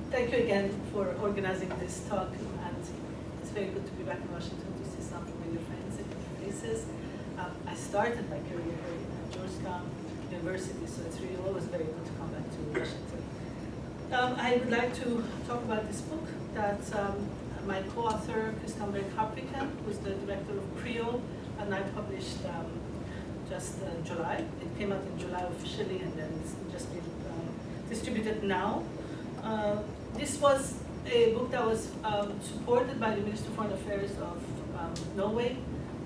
thank you again for organizing this talk, and it's very good to be back in Washington to see some familiar friends and faces. I started my career here at Georgetown University, so it's really always very good to come back to Washington. I would like to talk about this book that my co-author, Harpviken, who's the director of Creole, and I published just July. It came out in July officially, and then it's just been distributed now. This was a book that was supported by the Ministry of Foreign Affairs of Norway.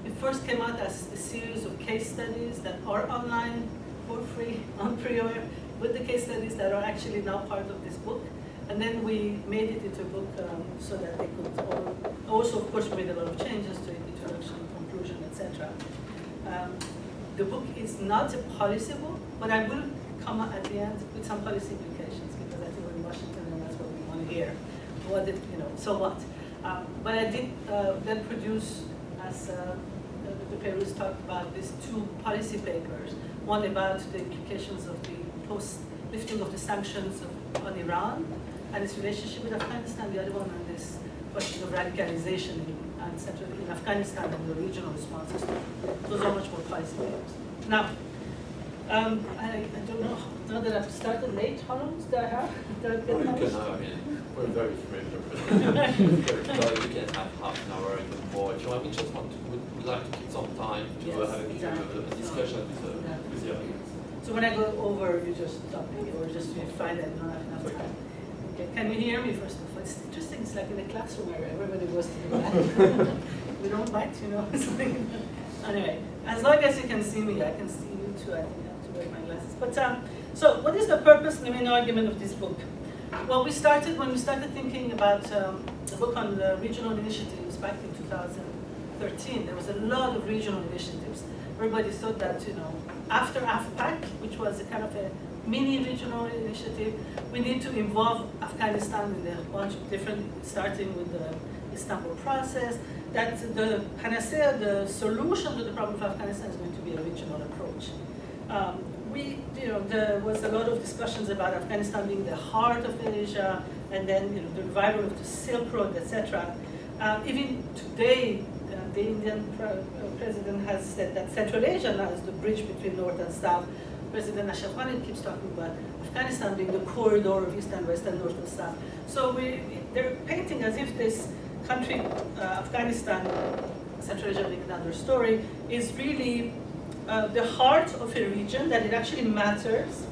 It first came out as a series of case studies that are online for free on Creole, with the case studies that are actually now part of this book. And then we made it into a book so that they could also, of course, made a lot of changes to it, introduction, conclusion, etc. The book is not a policy book, but I will come at the end with some policy implications, because I think we're in Washington and that's what we want to hear. What did, so what? But I did then produce, as the Perus talked about, these two policy papers, one about the implications of the post-lifting of the sanctions on Iran and its relationship with Afghanistan, the other one on this question of radicalization in Afghanistan and the regional responses to it. Those are much more policy papers. Now, I don't know, now that I've started late, how long do I have? Well, you can have, I mean, we're very familiar with we can have half an hour, even more. So we just would like to keep some time to have a discussion with the audience. So when I go over, you just stop me, or just you find that you don't have enough time. Okay. Can you hear me, first of all? It's interesting, it's like in a classroom where everybody goes to the back. We don't bite, Anyway, as long as you can see me, I can see you too. I think I have to wear my glasses. But so what is the purpose and the main argument of this book? Well, when we started thinking about the book on the regional initiatives back in 2013, there was a lot of regional initiatives. Everybody thought that, after AFPAC, which was a kind of a mini regional initiative, we need to involve Afghanistan in a bunch of different, starting with the Istanbul process, that the panacea, the solution to the problem of Afghanistan is going to be a regional approach. There was a lot of discussions about Afghanistan being the heart of Asia, and then the revival of the Silk Road, etc. Even today, the Indian president has said that Central Asia now is the bridge between North and South. President Shahrbanou keeps talking about Afghanistan being the corridor of East and West and North and South. So they're painting as if this country, Afghanistan, Central Asia being another story, is really the heart of a region, that it actually matters.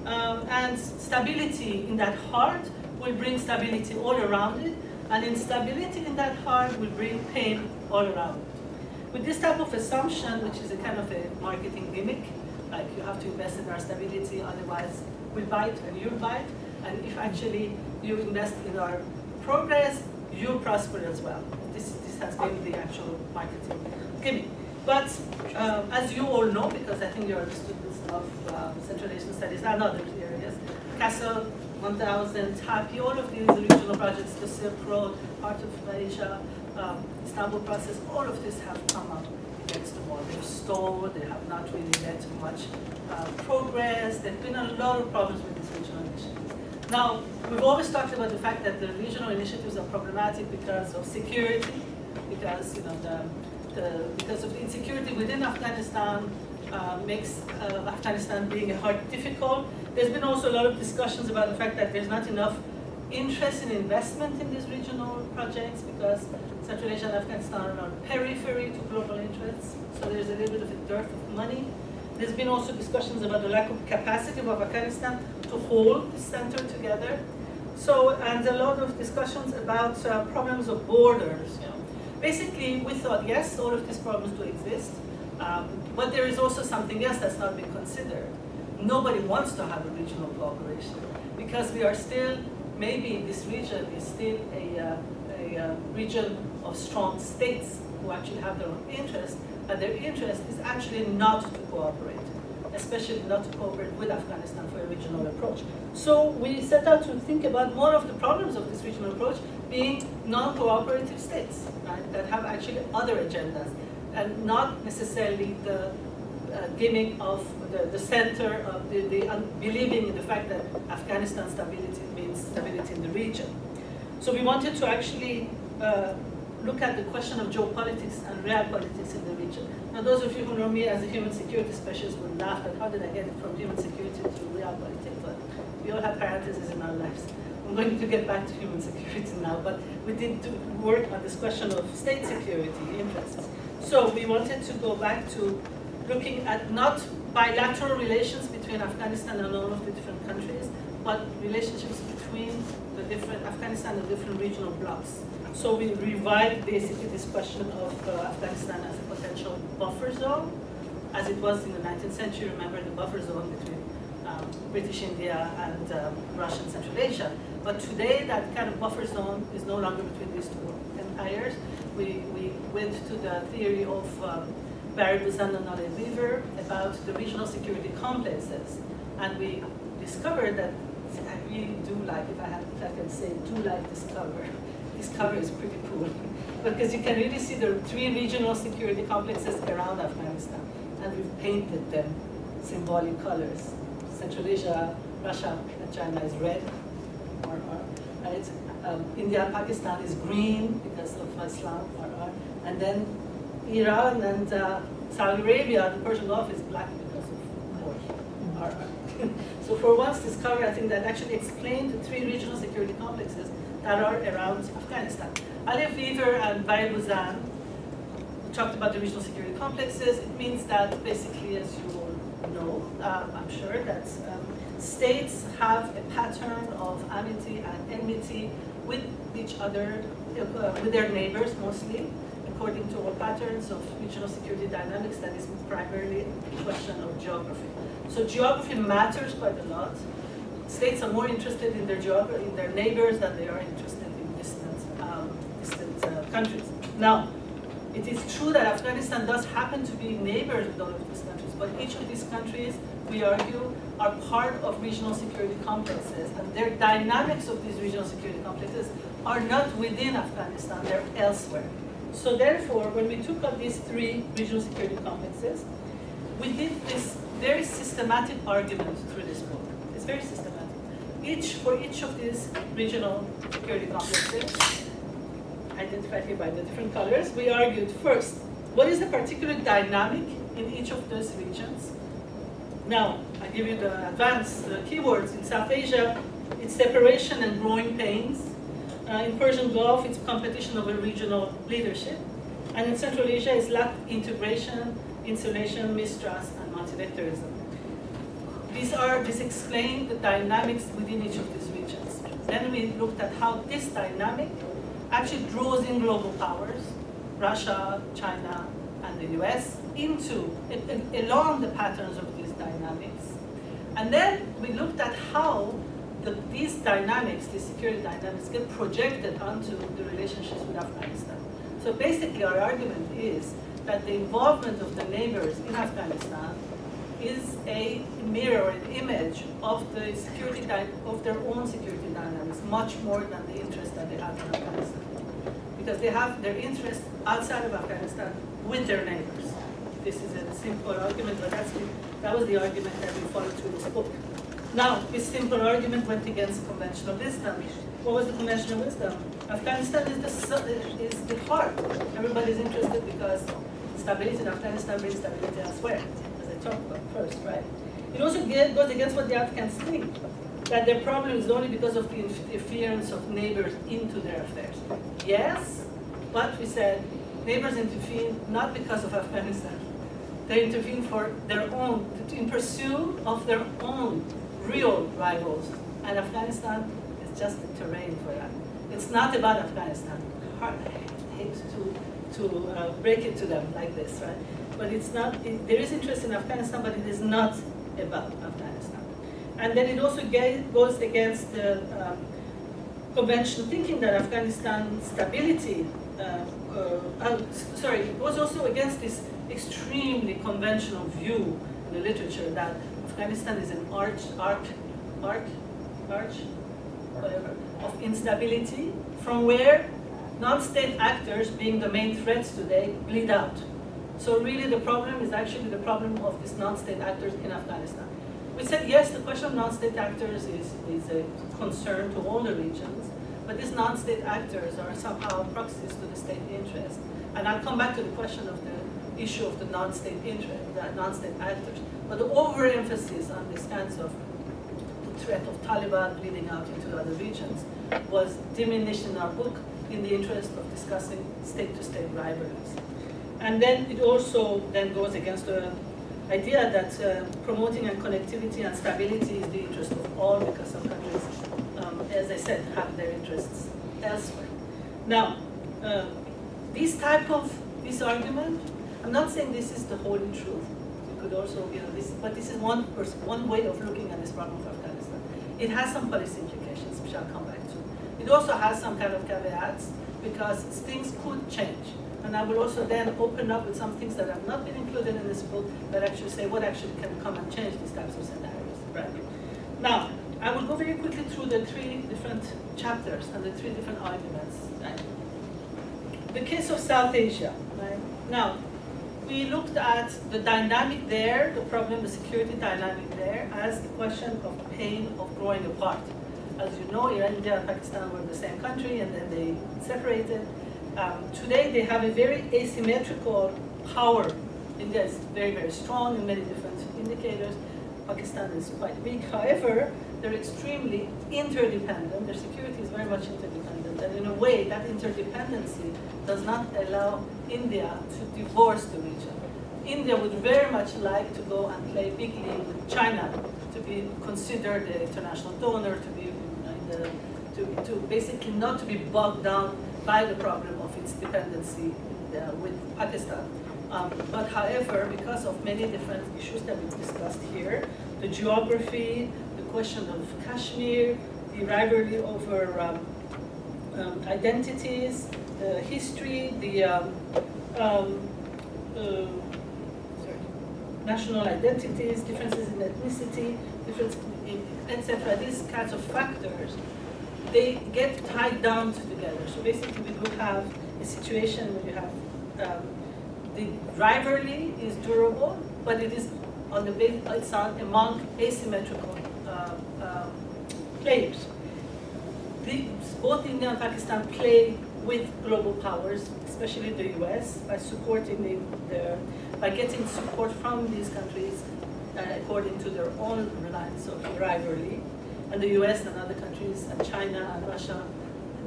And stability in that heart will bring stability all around it, and instability in that heart will bring pain all around it. With this type of assumption, which is a kind of a marketing gimmick, like you have to invest in our stability, otherwise we'll bite and you'll bite, and if actually you invest in our progress, you'll prosper as well. This has been the actual marketing gimmick. But as you all know, because I think you're the students of Central Asian Studies and other areas, Castle 1000, TAPI, all of these regional projects, the Silk Road, part of Asia, Istanbul process, all of this have come up against the wall. They've stalled, they have not really led to much progress. There have been a lot of problems with these regional initiatives. Now, we've always talked about the fact that the regional initiatives are problematic because of security, because because of the insecurity within Afghanistan makes Afghanistan being a hard difficult. There's been also a lot of discussions about the fact that there's not enough interest in investment in these regional projects, because Central Asia and Afghanistan are on periphery to global interests, so there's a little bit of a dearth of money. There's been also discussions about the lack of capacity of Afghanistan to hold the center together. So, and a lot of discussions about problems of borders. Basically, we thought, yes, all of these problems do exist, but there is also something else that's not been considered. Nobody wants to have a regional cooperation, because we are still, maybe this region is still a region of strong states who actually have their own interests, and their interest is actually not to cooperate, especially not to cooperate with Afghanistan for a regional approach. So we set out to think about more of the problems of this regional approach being non-cooperative states, right, that have actually other agendas, and not necessarily the gimmick of the center of the believing in the fact that Afghanistan stability means stability in the region. So we wanted to actually look at the question of geopolitics and realpolitics in the region. Now, those of you who know me as a human security specialist would laugh at how did I get it from human security to realpolitik, but we all have parentheses in our lives. I'm going to get back to human security now, but we did work on this question of state security interests. So we wanted to go back to looking at not bilateral relations between Afghanistan and all of the different countries, but relationships between the different Afghanistan and different regional blocs. So we revived basically this question of Afghanistan as a potential buffer zone, as it was in the 19th century. Remember the buffer zone between British India and Russian Central Asia. But today, that kind of buffer zone is no longer between these two empires. We went to the theory of Barry Buzan and Ole Weaver about the regional security complexes, and we discovered that I really do like, if I can say, do like this cover. This cover is pretty cool because you can really see the three regional security complexes around Afghanistan, and we've painted them symbolic colors. Central Asia, Russia, and China is red, right? India and Pakistan is green because of Islam, and then Iran and Saudi Arabia, the Persian Gulf, is black because of oil. So for once, this cover, I think that actually explained the three regional security complexes that are around Afghanistan. Ole Weaver and Barry Buzan talked about the regional security complexes. It means that basically, as you all know, I'm sure, that states have a pattern of amity and enmity with each other, with their neighbors mostly, according to all patterns of regional security dynamics. That is primarily a question of geography. So geography matters quite a lot. States are more interested in their geography, in their neighbors, than they are interested in distant countries. Now, it is true that Afghanistan does happen to be neighbors with all of these countries, but each of these countries, we argue, are part of regional security complexes, and their dynamics of these regional security complexes are not within Afghanistan, they're elsewhere. So therefore, when we took up these three regional security complexes, we did this very systematic argument through this book. It's very systematic. For each of these regional security complexes, identified here by the different colors, we argued first, what is the particular dynamic in each of those regions? Now, I give you the advanced keywords. In South Asia, it's separation and growing pains. In Persian Gulf, it's competition over regional leadership. And in Central Asia, it's lack of integration, insulation, mistrust, and multilateralism. These explain the dynamics within each of these regions. Then we looked at how this dynamic actually draws in global powers, Russia, China, and the US, along the patterns of these dynamics. And then we looked at how these dynamics, these security dynamics, get projected onto the relationships with Afghanistan. So basically our argument is that the involvement of the neighbors in Afghanistan is a mirror, an image of the of their own security dynamics, much more than the interest that they have in Afghanistan. Because they have their interest outside of Afghanistan with their neighbors. This is a simple argument, but that was the argument that we followed through this book. Now, this simple argument went against conventional wisdom. What was the conventional wisdom? Afghanistan is the heart. Everybody's interested because stability in Afghanistan brings stability elsewhere, as I talked about first, right? It also goes against what the Afghans think, that their problem is only because of the interference of neighbors into their affairs. Yes, but we said neighbors intervene not because of Afghanistan. They intervene for their own, in pursuit of their own real rivals. And Afghanistan is just the terrain for that. It's not about Afghanistan. I hate to break it to them like this, right? But it's not, there is interest in Afghanistan, but it is not about Afghanistan. And then it also goes against the conventional thinking that Afghanistan stability, it goes also against this extremely conventional view in the literature that Afghanistan is an arch of instability from where non-state actors, being the main threats today, bleed out. So really the problem is actually the problem of these non-state actors in Afghanistan. We said, yes, the question of non-state actors is a concern to all the regions, but these non-state actors are somehow proxies to the state interest. And I'll come back to the question of the issue of the non-state interest, the non-state actors. But the overemphasis on these kinds of the threat of Taliban bleeding out into other regions was diminished in our book in the interest of discussing state-to-state rivalries. And then it also then goes against the idea that promoting and connectivity and stability is the interest of all, because some countries, as I said, have their interests elsewhere. Now, this argument, I'm not saying this is the holy truth. It could also, but this is one way of looking at this problem of Afghanistan. It has some policy implications, which I'll come back to. It also has some kind of caveats, because things could change. And I will also then open up with some things that have not been included in this book, that actually say what actually can come and change these types of scenarios, right? Now, I will go very quickly through the 3 different chapters and the 3 different arguments. Right? The case of South Asia, right? Now, we looked at the dynamic there, the problem, the security dynamic there, as the question of pain of growing apart. As you know, Iran, India, and Pakistan were the same country, and then they separated. Today, they have a very asymmetrical power. India is very, very strong in many different indicators. Pakistan is quite weak. However, they're extremely interdependent. Their security is very much interdependent. And in a way, that interdependency does not allow India to divorce the region. India would very much like to go and play big league with China, to be considered an international donor, to be to basically not to be bogged down by the problem of its dependency with Pakistan. But however, because of many different issues that we've discussed here, the geography, the question of Kashmir, the rivalry over identities, the history, the national identities, differences in ethnicity, differences in, etc. These kinds of factors, they get tied down together. So basically, we do have a situation where you have the rivalry is durable, but it is on the base, it's among asymmetrical players. Both India and Pakistan play with global powers, especially the US, by supporting by getting support from these countries according to their own lines of rivalry. And the US and other countries, and China and Russia,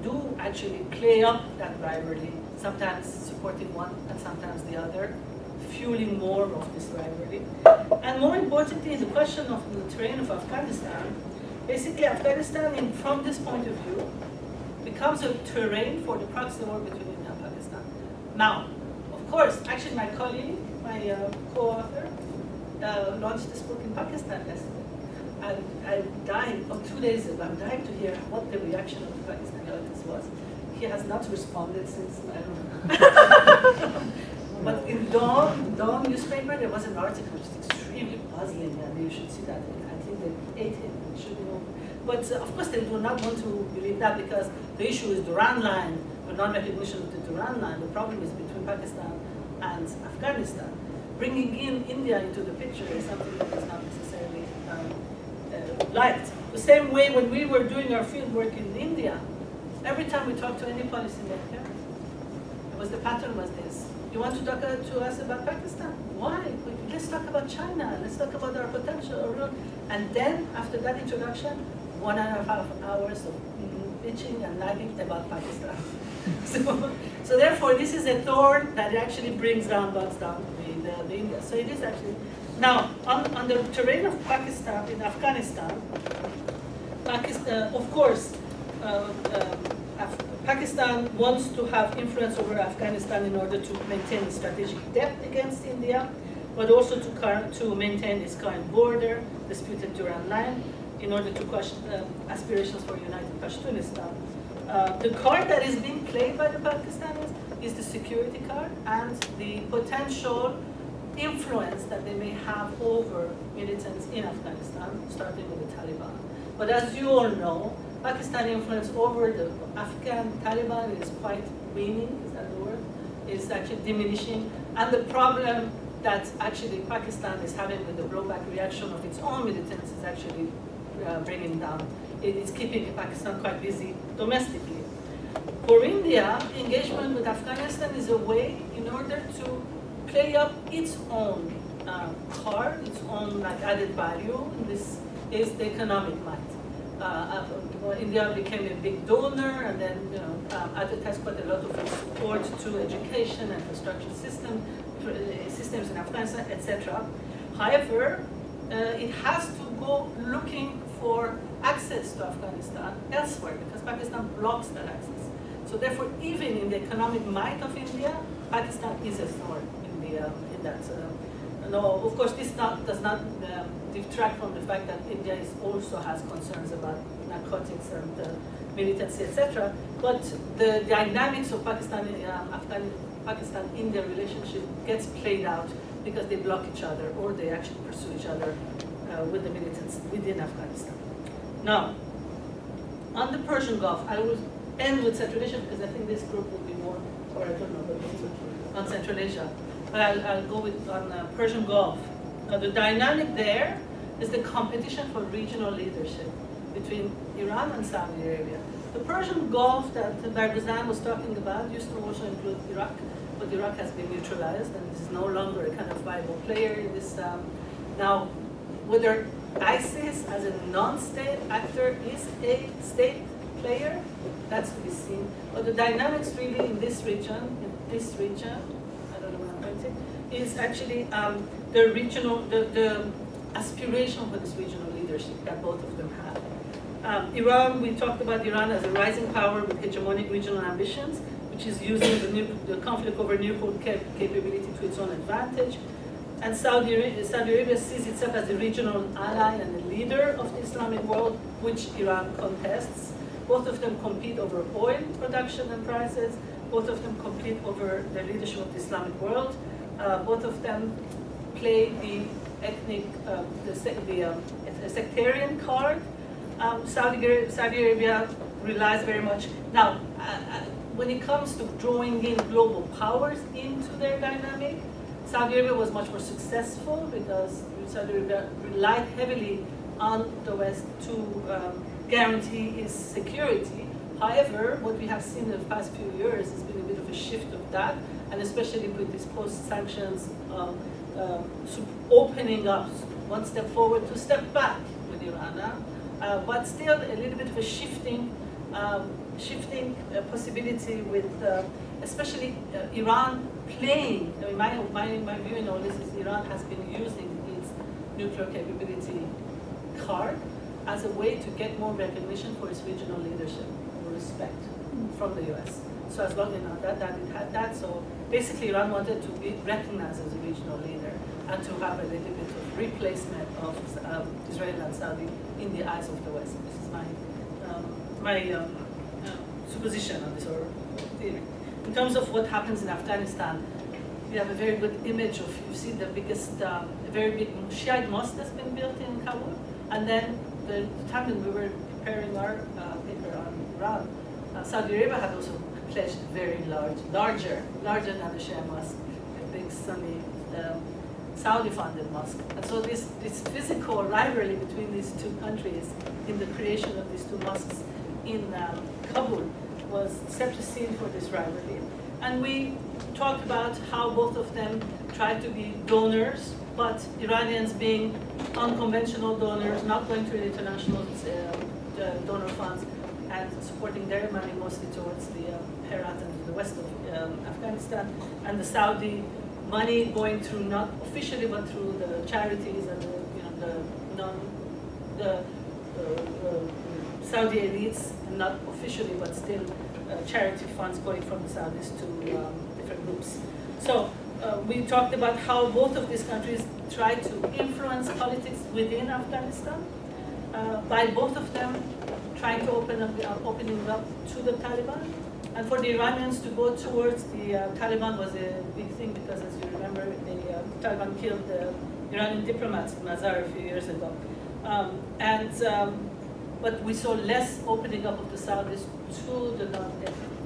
do actually play up that rivalry, sometimes supporting one and sometimes the other, fueling more of this rivalry. And more importantly, the question of the terrain of Afghanistan, basically Afghanistan, from this point of view, becomes a terrain for the proxy war between India and Pakistan. Now, of course, actually my colleague, my co-author, launched this book in Pakistan yesterday. I'm dying, 2 days ago, I'm dying to hear what the reaction of the Pakistani audience was. He has not responded since, I don't know. But in Dawn newspaper, there was an article which is extremely puzzling, and you should see that. I think they ate him, it should be over. But of course, they do not want to believe that, because the issue is Duran line, the non-recognition of the Duran line. The problem is between Pakistan and Afghanistan. Bringing in India into the picture is something that is not necessarily liked. The same way when we were doing our field work in India, every time we talked to any policymaker, the pattern was this: you want to talk to us about Pakistan? Why? Let's talk about China. Let's talk about our potential. And then after that introduction, 1.5 hours of bitching and nagging about Pakistan. So therefore, this is a thorn that actually brings down, bugs down the India. So it is actually. Now, on the terrain of Pakistan, in Afghanistan, of course, Pakistan wants to have influence over Afghanistan in order to maintain strategic depth against India, but also to maintain its current border, disputed Duran line, in order to crush aspirations for united Pashtunistan. The card that is being played by the Pakistanis is the security card and the potential influence that they may have over militants in Afghanistan, starting with the Taliban. But as you all know, Pakistani influence over the Afghan Taliban is quite waning, is that the word? Is actually diminishing. And the problem that actually Pakistan is having with the blowback reaction of its own militants is actually bringing down it's keeping Pakistan quite busy domestically. For India, engagement with Afghanistan is a way in order to play up its own card, its own added value. This is the economic might. India became a big donor, and then advertised quite a lot of support to education, infrastructure systems in Afghanistan, etc. However, it has to go looking for access to Afghanistan elsewhere because Pakistan blocks that access. So therefore, even in the economic might of India, Pakistan is a thorn in that. No, of course, this does not detract from the fact that India also has concerns about narcotics and militancy, etc. But the dynamics of Pakistan-India relationship gets played out because they block each other or they actually pursue each other with the militants within Afghanistan. Now, on the Persian Gulf, I will end with Central Asia because I think this group will be more, or I don't know, but on Central Asia. But I'll go with on Persian Gulf. The dynamic there is the competition for regional leadership between Iran and Saudi Arabia. The Persian Gulf that Barghousan was talking about used to also include Iraq, but Iraq has been neutralized and is no longer a kind of viable player in this. Now, whether ISIS as a non-state actor is a state player, that's to be seen. But the dynamics really in this region, is actually the aspiration for this regional leadership that both of them have. Iran, we talked about Iran as a rising power with hegemonic regional ambitions, which is using the conflict over nuclear capability to its own advantage. And Saudi Arabia sees itself as a regional ally and a leader of the Islamic world, which Iran contests. Both of them compete over oil production and prices. Both of them compete over the leadership of the Islamic world. Both of them play the ethnic, the sectarian card. Saudi Arabia relies very much. Now, when it comes to drawing in global powers into their dynamic, Saudi Arabia was much more successful because Saudi Arabia relied heavily on the West to guarantee its security. However, what we have seen in the past few years has been a bit of a shift of that, and especially with these post-sanctions opening up one step forward, two step back with Iran. But still a little bit of a shifting possibility with especially Iran playing. I mean, my view in all this is Iran has been using its nuclear capability card as a way to get more recognition for its regional leadership or respect from the US. So as long as that it had that, so basically Iran wanted to be recognized as a regional leader and to have a little bit of replacement of Israel and Saudi in the eyes of the West. This is my supposition on this or theory. In terms of what happens in Afghanistan, we have a very good image of, you see the biggest, a very big Shiite mosque that's been built in Kabul, and then the time when we were preparing our paper on Iran, Saudi Arabia had also pledged very larger than the Shia mosque, a big Sunni Saudi-funded mosque. And so this physical rivalry between these two countries in the creation of these two mosques in Kabul was set the scene for this rivalry. And we talked about how both of them tried to be donors, but Iranians being unconventional donors, not going to the international donor funds, and supporting their money mostly towards the Herat and the west of Afghanistan, and the Saudi money going through not officially but through the charities and the Saudi elites, and not officially but still charity funds going from the Saudis to different groups. So we talked about how both of these countries try to influence politics within Afghanistan by both of them trying to opening up to the Taliban. And for the Iranians to go towards the Taliban was a big thing because, as you remember, the Taliban killed the Iranian diplomats in Mazar a few years ago. But we saw less opening up of the Saudis to the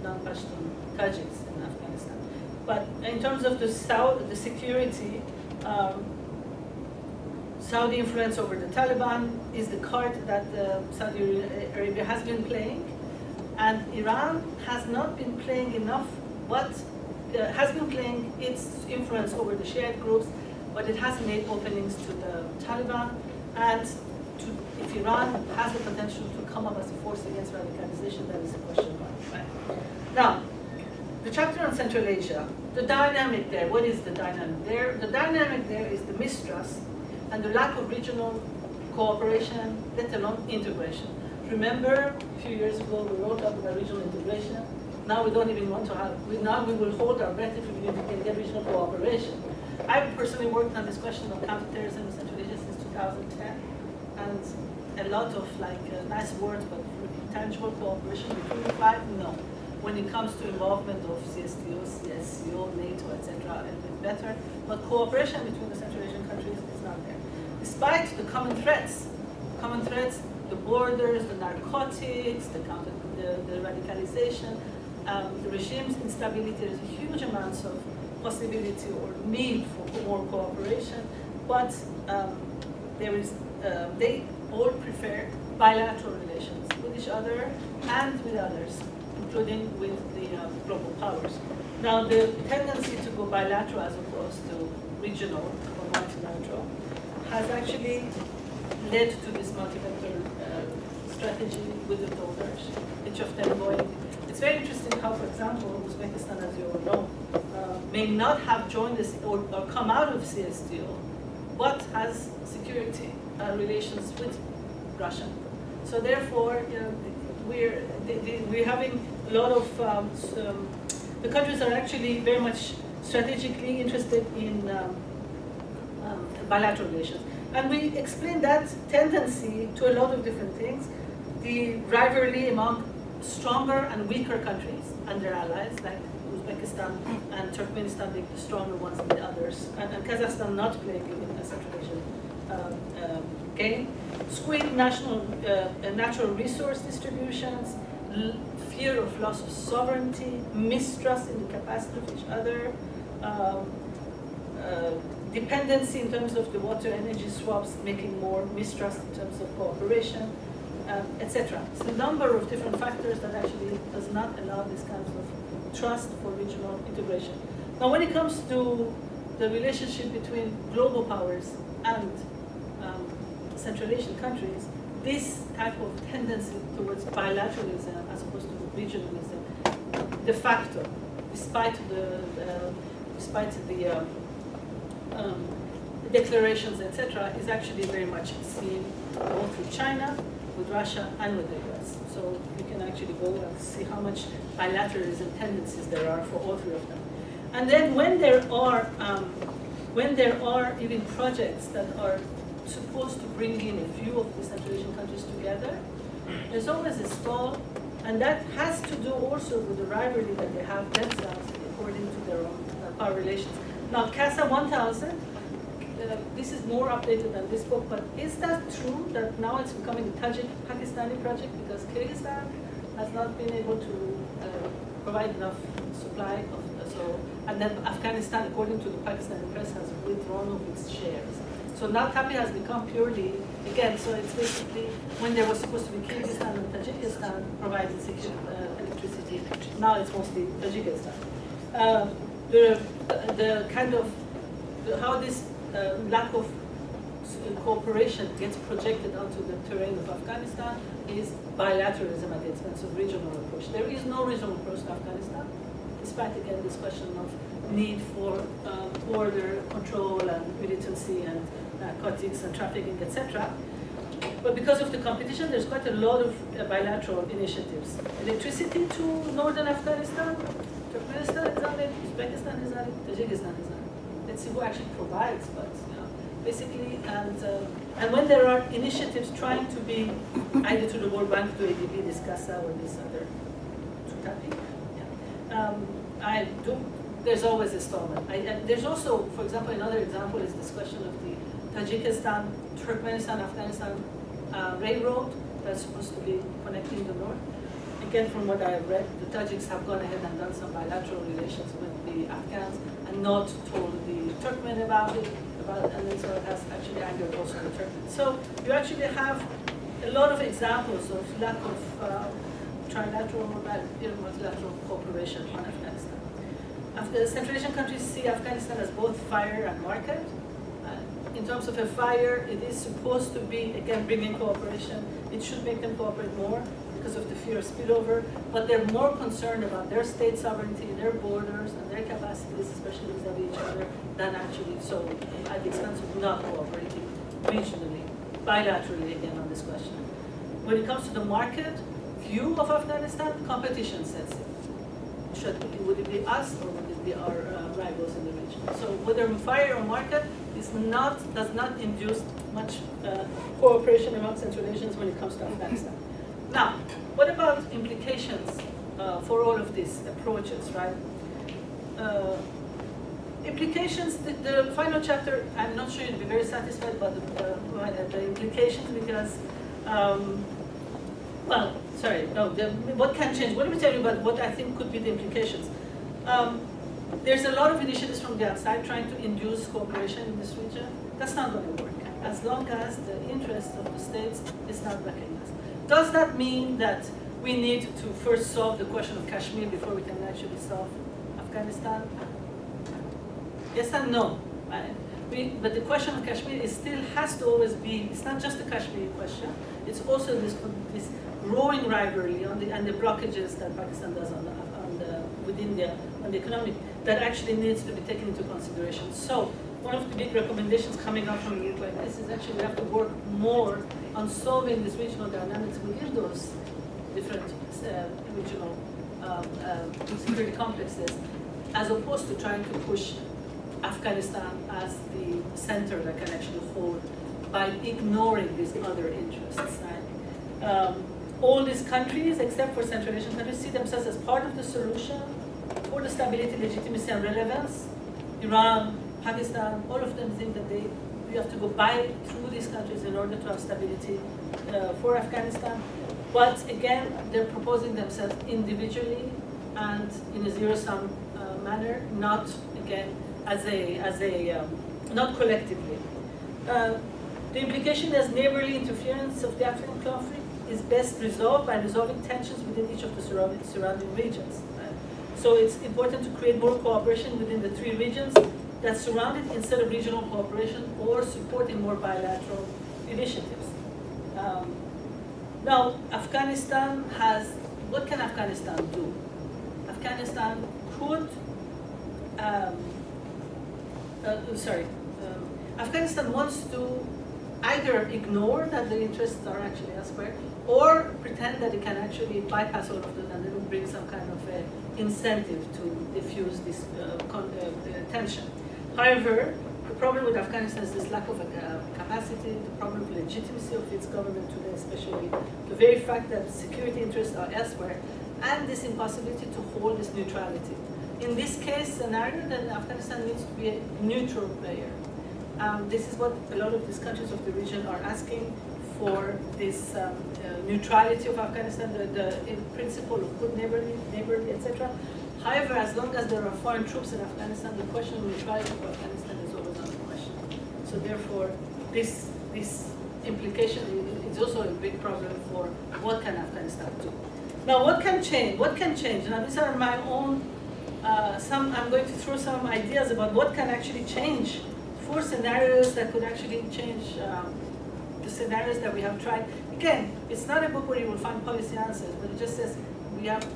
non-Pashtun Tajiks in Afghanistan. But in terms of the security, Saudi influence over the Taliban is the card that Saudi Arabia has been playing, and Iran has not been playing enough, but has been playing its influence over the Shiite groups, but it has made openings to the Taliban, and if Iran has the potential to come up as a force against radicalization, that is a question mark. Right? Now, the chapter on Central Asia, the dynamic there, what is the dynamic there? The dynamic there is the mistrust and the lack of regional cooperation, let alone integration. Remember, a few years ago, we wrote up about regional integration. Now we don't even want to have, now we will hold our breath if we can get regional cooperation. I've personally worked on this question of counterterrorism in Central Asia since 2010, and a lot of nice words, but tangible cooperation between the five, no. When it comes to involvement of CSTO, CSCO, NATO, etc., a bit better, but cooperation between the Central Asian countries is not there. Despite the common threats, the borders, the narcotics, the radicalization, the regime's instability, there's huge amounts of possibility or need for more cooperation, but they all prefer bilateral relations with each other and with others, including with the global powers. Now, the tendency to go bilateral as opposed to regional or multilateral has actually led to this multi-vector strategy with the donors, each of them going. It's very interesting how, for example, Uzbekistan, as you all know, may not have joined this or come out of CSTO, but has security relations with Russia. So therefore, we're having a lot of, the countries are actually very much strategically interested in bilateral relations. And we explain that tendency to a lot of different things. The rivalry among stronger and weaker countries and their allies, like Uzbekistan and Turkmenistan being the stronger ones than the others, and Kazakhstan not playing in a Central Asian game. Squid natural resource distributions, fear of loss of sovereignty, mistrust in the capacity of each other, dependency in terms of the water energy swaps, making more mistrust in terms of cooperation, etc. It's a number of different factors that actually does not allow this kind of trust for regional integration. Now, when it comes to the relationship between global powers and Central Asian countries, this type of tendency towards bilateralism as opposed to regionalism, de facto, despite the declarations, etc., is actually very much seen both with China, with Russia, and with the US. So you can actually go and see how much bilateralism tendencies there are for all three of them. And then when there are even projects that are supposed to bring in a few of the Central Asian countries together, there's always a stall, and that has to do also with the rivalry that they have themselves according to their own power relations. Now, CASA 1000, this is more updated than this book, but is that true that now it's becoming a Tajik-Pakistani project because Kyrgyzstan has not been able to provide enough supply and then Afghanistan, according to the Pakistani press, has withdrawn of its shares. So now TAPI has become purely, again, so it's basically when there was supposed to be Kyrgyzstan and Tajikistan providing secure electricity, now it's mostly Tajikistan. The kind of, how this lack of cooperation gets projected onto the terrain of Afghanistan is bilateralism at the expense of regional approach. There is no regional approach to Afghanistan, despite, again, this question of need for border control and militancy and narcotics and trafficking, etc. But because of the competition, there's quite a lot of bilateral initiatives. Electricity to northern Afghanistan, Turkmenistan is on it, Uzbekistan is on it, Tajikistan is on it. Let's see who actually provides, but basically, and when there are initiatives trying to be either to the World Bank, to ADB, this CASA, or this other, to TAPI, there's always a stallman. There's also, for example, another example is this question of the Tajikistan, Turkmenistan, Afghanistan railroad that's supposed to be connecting the north. Again, from what I've read, the Tajiks have gone ahead and done some bilateral relations with the Afghans and not told the Turkmen about it. The about, and then so it has actually angered also the Turks. So you actually have a lot of examples of lack of trilateral or multilateral cooperation on Afghanistan. The Central Asian countries see Afghanistan as both fire and market. In terms of a fire, it is supposed to be, again, bringing cooperation. It should make them cooperate more because of the fear of spillover, but they're more concerned about their state sovereignty, their borders, and their capacities, especially vis-a-vis each other, than actually so at the expense of not cooperating regionally, bilaterally, again, on this question. When it comes to the market view of Afghanistan, competition sets in. Would it be us or would it be our rivals in the region? So whether fire or market does not induce much cooperation among Central Asians when it comes to Afghanistan. Now, what about implications for all of these approaches, right? Implications, the final chapter, I'm not sure you'll be very satisfied about the implications because what can change? Let me tell you about what I think could be the implications. There's a lot of initiatives from the outside trying to induce cooperation in this region. That's not going to work as long as the interest of the states is not recognized. Does that mean that we need to first solve the question of Kashmir before we can actually solve Afghanistan? Yes and no. But the question of Kashmir still has to always be, it's not just the Kashmiri question, it's also this growing rivalry and the blockages that Pakistan does with India on the economic that actually needs to be taken into consideration. So one of the big recommendations coming up from a group like this is actually we have to work more on solving this regional dynamics within those different regional security complexes, as opposed to trying to push Afghanistan as the center that can actually hold by ignoring these other interests. Right? All these countries, except for Central Asian countries, see themselves as part of the solution for the stability, legitimacy, and relevance. Iran, Pakistan, all of them think that we have to go through these countries in order to have stability for Afghanistan. But again, they're proposing themselves individually and in a zero-sum manner, not again not collectively. The implication is neighborly interference of the Afghan conflict is best resolved by resolving tensions within each of the surrounding regions. So it's important to create more cooperation within the three regions that surround it instead of regional cooperation or supporting more bilateral initiatives. Now, Afghanistan what can Afghanistan do? Afghanistan could, Afghanistan wants to either ignore that the interests are actually elsewhere, or pretend that it can actually bypass all of them and then bring some kind of incentive to diffuse this tension. However, the problem with Afghanistan is this lack of capacity, the problem of legitimacy of its government today, especially the very fact that security interests are elsewhere, and this impossibility to hold this neutrality. In this case scenario, then Afghanistan needs to be a neutral player. This is what a lot of these countries of the region are asking for, this neutrality of Afghanistan, the principle of good neighborly, etc. However, as long as there are foreign troops in Afghanistan, the question of neutrality of Afghanistan is always under question. So therefore, this implication is also a big problem for what can Afghanistan do. Now, what can change? What can change? Now, these are my own, I'm going to throw some ideas about what can actually change. 4 scenarios that could actually change the scenarios that we have tried. Again, it's not a book where you will find policy answers, but it just says we have to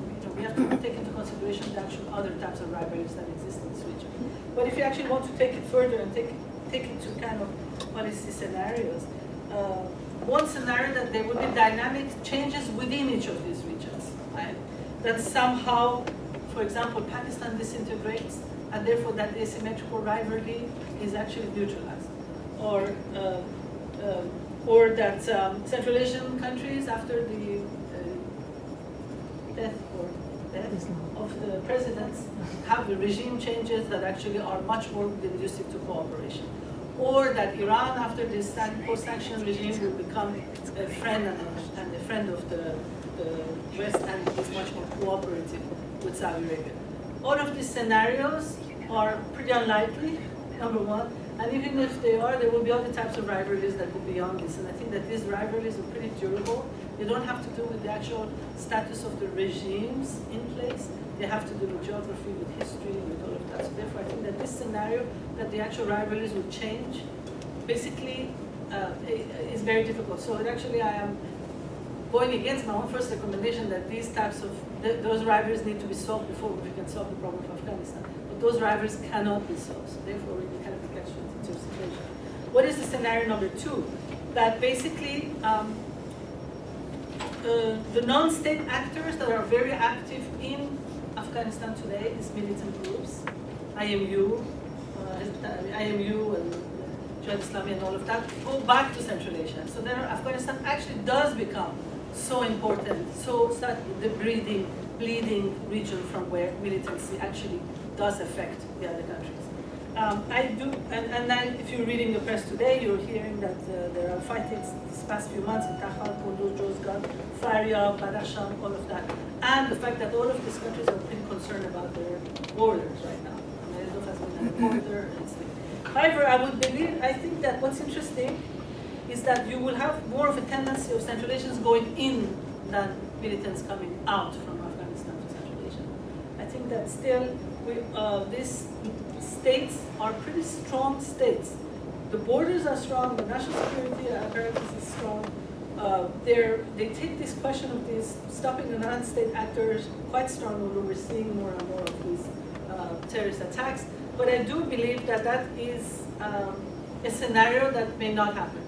take into consideration the actual other types of rivalries that exist in this region. But if you actually want to take it further and take it to kind of policy scenarios, one scenario that there would be dynamic changes within each of these regions, right? That somehow, for example, Pakistan disintegrates, and therefore that asymmetrical rivalry is actually neutralized, or that Central Asian countries, after the death of the presidents, have the regime changes that actually are much more conducive to cooperation, or that Iran, after this post-sanction regime, will become a friend and a friend of the West and is much more cooperative with Saudi Arabia. All of these scenarios are pretty unlikely, number one. And even if they are, there will be other types of rivalries that go beyond this. And I think that these rivalries are pretty durable. They don't have to do with the actual status of the regimes in place. They have to do with geography, with history, with all of that. So therefore, I think that this scenario, that the actual rivalries will change, basically is very difficult. So actually, I am going against my own first recommendation that these types of, those rivalries need to be solved before we can solve the problem of Afghanistan. But those rivalries cannot be solved. So therefore, we kind of catch-22 situation. What is the scenario number 2? That basically, the non-state actors that are very active in Afghanistan today is militant groups, IMU and Jihad Islami and all of that, go back to Central Asia. So then Afghanistan actually does become so important, so that the bleeding region from where militancy actually does affect the other countries. If you're reading the press today, you're hearing that there are fightings these past few months in Takhar, Kunduz, Jozgan, Faryab, Badakhshan, all of that. And the fact that all of these countries are pretty concerned about their borders right now. Indo has been at the border. However, I think that what's interesting is that you will have more of a tendency of Central Asians going in than militants coming out from Afghanistan to Central Asia. I think that still these states are pretty strong states. The borders are strong, the national security apparatus is strong. They take this question of these stopping the non-state actors quite strongly, although we're seeing more and more of these terrorist attacks. But I do believe that that is a scenario that may not happen.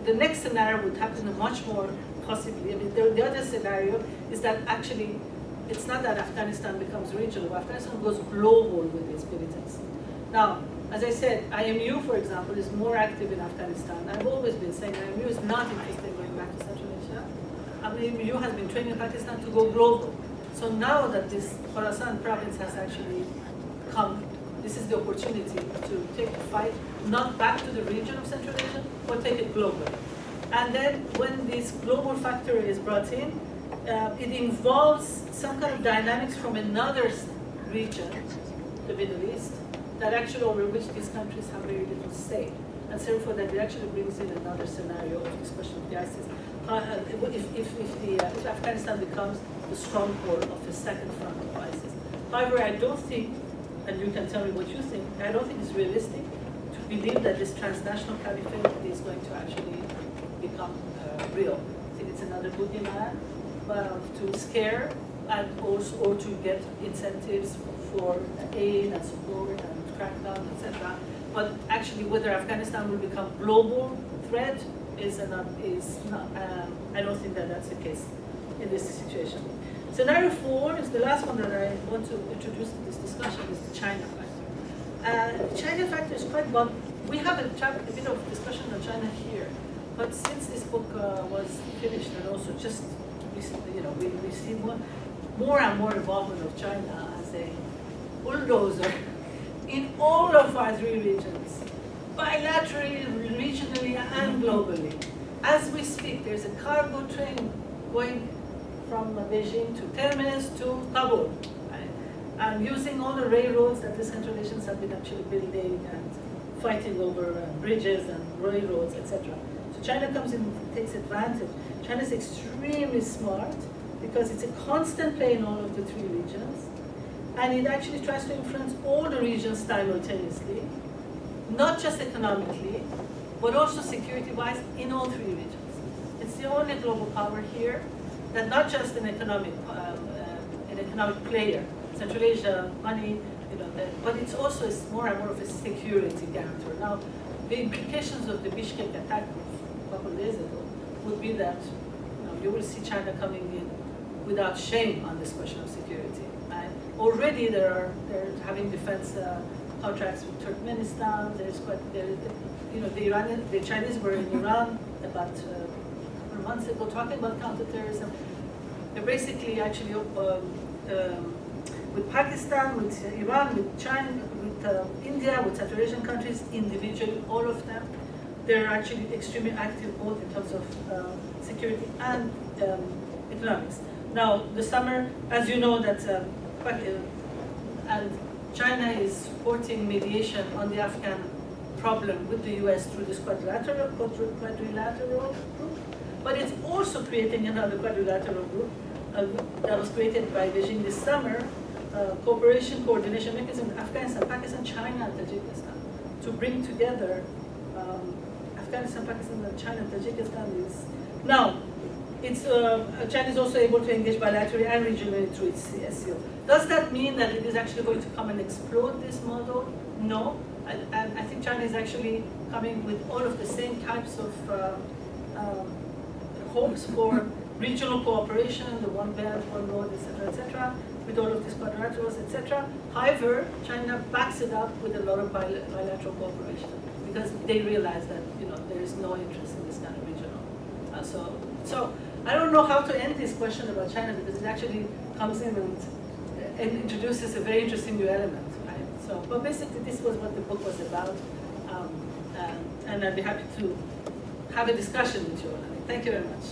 The next scenario would happen much more possibly. I mean, the other scenario is that actually it's not that Afghanistan becomes regional. Afghanistan goes global with its militants. Now, as I said, IMU, for example, is more active in Afghanistan. I've always been saying IMU is not interested in going back to Central Asia. IMU has been training Pakistan to go global. So now that this Khorasan province has actually come, this is the opportunity to take the fight not back to the region of Central Asia, but take it globally. And then when this global factor is brought in, it involves some kind of dynamics from another region, the Middle East, that actually over which these countries have very little say. And therefore that it actually brings in another scenario of this question of the ISIS. If Afghanistan becomes the stronghold of the second front of ISIS. However, I don't think, and you can tell me what you think, I don't think it's realistic to believe that this transnational caliphate is going to actually become real. I think it's another boogeyman to scare and also or to get incentives for aid and support and crackdown, etc. But actually, whether Afghanistan will become global threat is not. I don't think that that's the case in this situation. Scenario 4 is the last one that I want to introduce to this discussion, is the China factor. The China factor is quite bumpy. We have a bit of discussion on China here, but since this book was finished and also just recently, we see more and more involvement of China as a bulldozer in all of our 3 regions, bilaterally, regionally, and globally. As we speak, there's a cargo train going from Beijing to Terminus to Kabul, right? And using all the railroads that the Central Asians have been actually building and fighting over bridges and railroads, etc. So China comes in and takes advantage. China is extremely smart because it's a constant play in all of the 3 regions, and it actually tries to influence all the regions simultaneously, not just economically, but also security-wise in all 3 regions. It's the only global power here that not just an economic player, Central Asia, money, but it's also more and more of a security guarantor. Now, the implications of the Bishkek attack a couple of days ago would be that you will see China coming in without shame on this question of security. And already they're having defense contracts with Turkmenistan. The Chinese were in Iran about months ago talking about counterterrorism. They're basically actually with Pakistan, with Iran, with China, with India, with Central Asian countries individually, all of them, they're actually extremely active both in terms of security and economics. Now, the summer, as you know, that and China is supporting mediation on the Afghan problem with the US through this quadrilateral group, but it's also creating another quadrilateral group that was created by Beijing this summer, cooperation coordination mechanism in Afghanistan, Pakistan, China, and Tajikistan, to bring together Afghanistan, Pakistan, and China, and Tajikistan is now. It's China is also able to engage bilaterally and regionally through its SCO. Does that mean that it is actually going to come and explode this model? No, and I think China is actually coming with all of the same types of hopes for regional cooperation, the One Belt, One Road, etc., with all of these quadrilaterals, etc. However, China backs it up with a lot of bilateral cooperation because they realize that there is no interest in this kind of regional. So I don't know how to end this question about China because it actually comes in and introduces a very interesting new element, right? So, but basically, this was what the book was about, and I'd be happy to have a discussion with you all. Thank you very much.